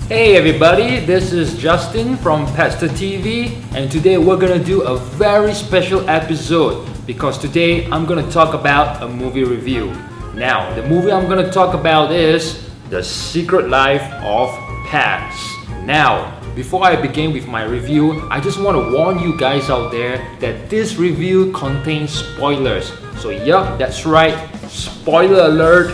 Hey everybody, this is Justin from PETSTERTV, and today we're gonna do a very special episode because today I'm gonna talk about a movie review. Now, the movie I'm gonna talk about is The Secret Life of Pets. Now, before I begin with my review, I just want to warn you guys out there that this review contains spoilers. So yup, that's right, spoiler alert.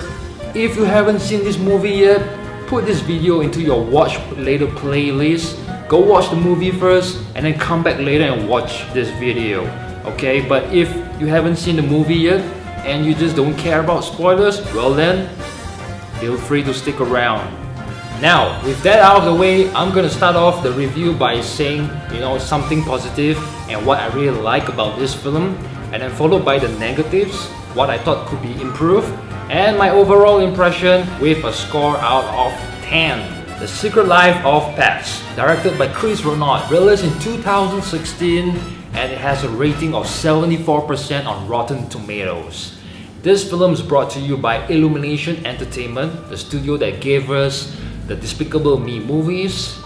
If you haven't seen this movie yet, put this video into your watch later playlist. Go watch the movie first and then come back later and watch this video. Okay, but if you haven't seen the movie yet and you just don't care about spoilers, well then, feel free to stick around. Now, with that out of the way, I'm gonna start off the review by saying, something positive and what I really like about this film, and then followed by the negatives, what I thought could be improved, and my overall impression with a score out of 10. The Secret Life of Pets, directed by Chris Renaud, released in 2016, and it has a rating of 74% on Rotten Tomatoes. This film is brought to you by Illumination Entertainment, the studio that gave us the Despicable Me movies,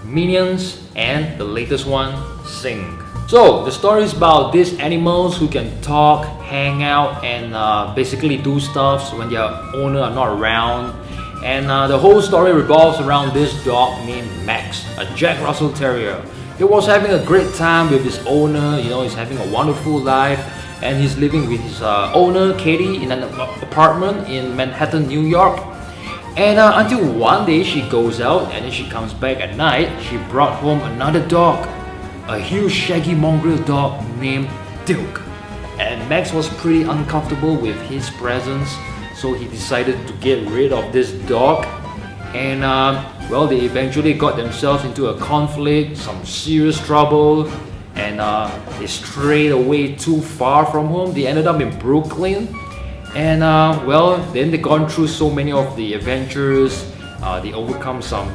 Minions, and the latest one, Sing. So, the story is about these animals who can talk, hang out, and basically do stuff when their owner are not around. And the whole story revolves around this dog named Max, a Jack Russell Terrier. He was having a great time with his owner, he's having a wonderful life, and he's living with his owner, Katie, in an apartment in Manhattan, New York. And until one day she goes out and then she comes back at night, she brought home another dog, a huge shaggy mongrel dog named Duke. And Max was pretty uncomfortable with his presence, so he decided to get rid of this dog. And they eventually got themselves into a conflict, some serious trouble, and they strayed away too far from home. They ended up in Brooklyn. And then they gone through so many of the adventures. They overcome some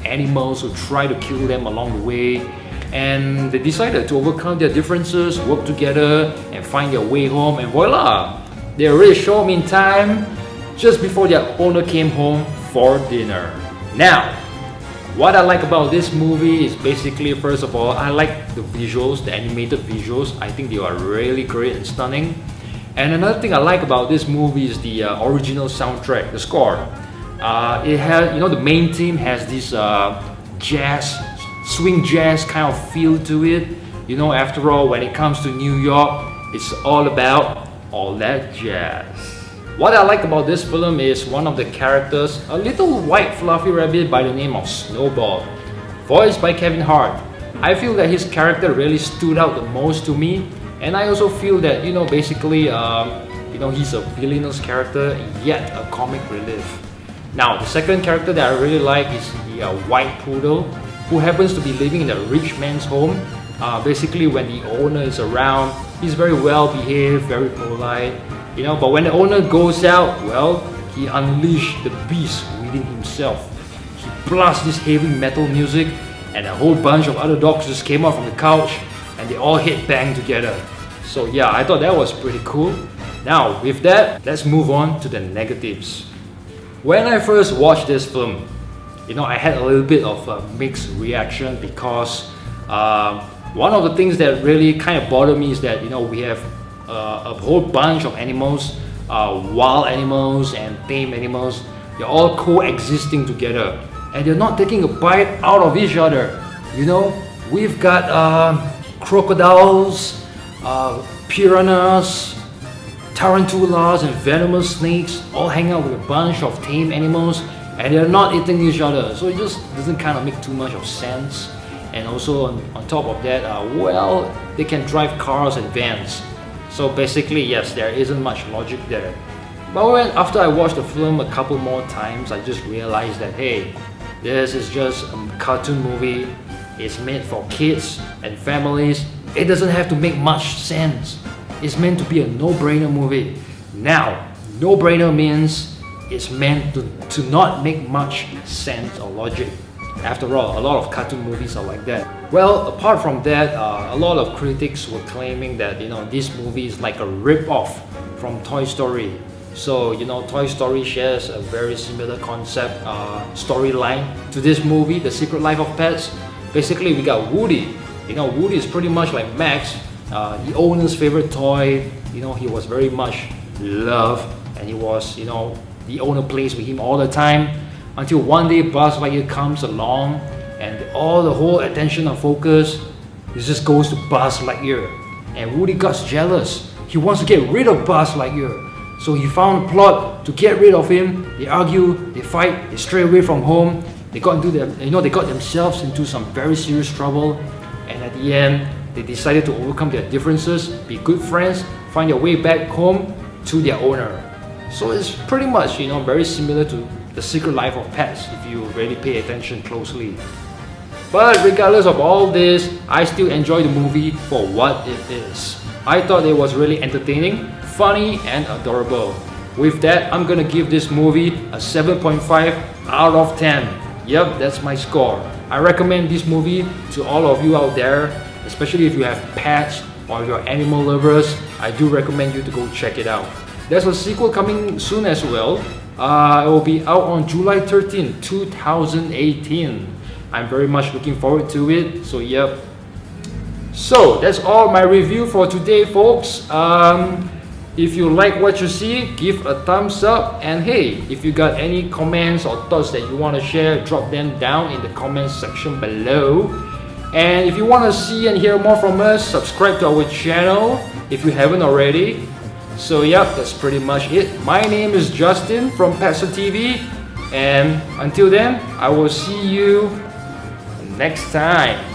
animals who try to kill them along the way, and they decided to overcome their differences, work together, and find their way home. And voila, they reached home in time, just before their owner came home for dinner. Now, what I like about this movie is basically, first of all, I like the visuals, the animated visuals. I think they are really great and stunning. And another thing I like about this movie is the original soundtrack, the score. It has, the main theme has this swing jazz kind of feel to it. After all, when it comes to New York, it's all about all that jazz. What I like about this film is one of the characters, a little white fluffy rabbit by the name of Snowball, voiced by Kevin Hart. I feel that his character really stood out the most to me. And I also feel that, basically, he's a villainous character, yet a comic relief. Now, the second character that I really like is the white poodle, who happens to be living in a rich man's home. Basically, when the owner is around, he's very well behaved, very polite, but when the owner goes out, he unleashed the beast within himself. He blasts this heavy metal music, and a whole bunch of other dogs just came out from the couch, and they all hit bang together. So yeah, I thought that was pretty cool. Now, with that, let's move on to the negatives. When I first watched this film, I had a little bit of a mixed reaction because one of the things that really kind of bothered me is that we have a whole bunch of animals, wild animals and tame animals. They're all coexisting together, and they're not taking a bite out of each other. We've got crocodiles, piranhas, tarantulas, and venomous snakes all hang out with a bunch of tame animals, and they're not eating each other. So it just doesn't kind of make too much of sense. And also on top of that, they can drive cars and vans. So basically, yes, there isn't much logic there. But after I watched the film a couple more times, I just realized that, hey, this is just a cartoon movie. It's made for kids and families. It doesn't have to make much sense. It's meant to be a no-brainer movie. Now, no-brainer means it's meant to not make much sense or logic. After all, a lot of cartoon movies are like that. Well, apart from that, a lot of critics were claiming that this movie is like a rip-off from Toy Story. So, you know, Toy Story shares a very similar concept, storyline to this movie, The Secret Life of Pets. Basically, we got Woody. You know, Woody is pretty much like Max, the owner's favorite toy. You know, he was very much loved, and he was, you know, the owner plays with him all the time. Until one day Buzz Lightyear comes along, and all the whole attention and focus, it just goes to Buzz Lightyear. And Woody got jealous. He wants to get rid of Buzz Lightyear. So he found a plot to get rid of him. They argue, they fight, they stray away from home. They got themselves into some very serious trouble. And at the end, they decided to overcome their differences, be good friends, find their way back home to their owner. So it's pretty much, you know, very similar to The Secret Life of Pets if you really pay attention closely. But regardless of all this, I still enjoy the movie for what it is. I thought it was really entertaining, funny, and adorable. With that, I'm gonna give this movie a 7.5 out of 10. Yep, that's my score. I recommend this movie to all of you out there, especially if you have pets or if you're animal lovers. I do recommend you to go check it out. There's a sequel coming soon as well. It will be out on July 13, 2018. I'm very much looking forward to it. So yep. So that's all my review for today, folks. If you like what you see, give a thumbs up, and hey, if you got any comments or thoughts that you want to share, drop them down in the comments section below. And if you want to see and hear more from us, subscribe to our channel if you haven't already. So yep, that's pretty much it. My name is Justin from PETSTRTV, and until then, I will see you next time.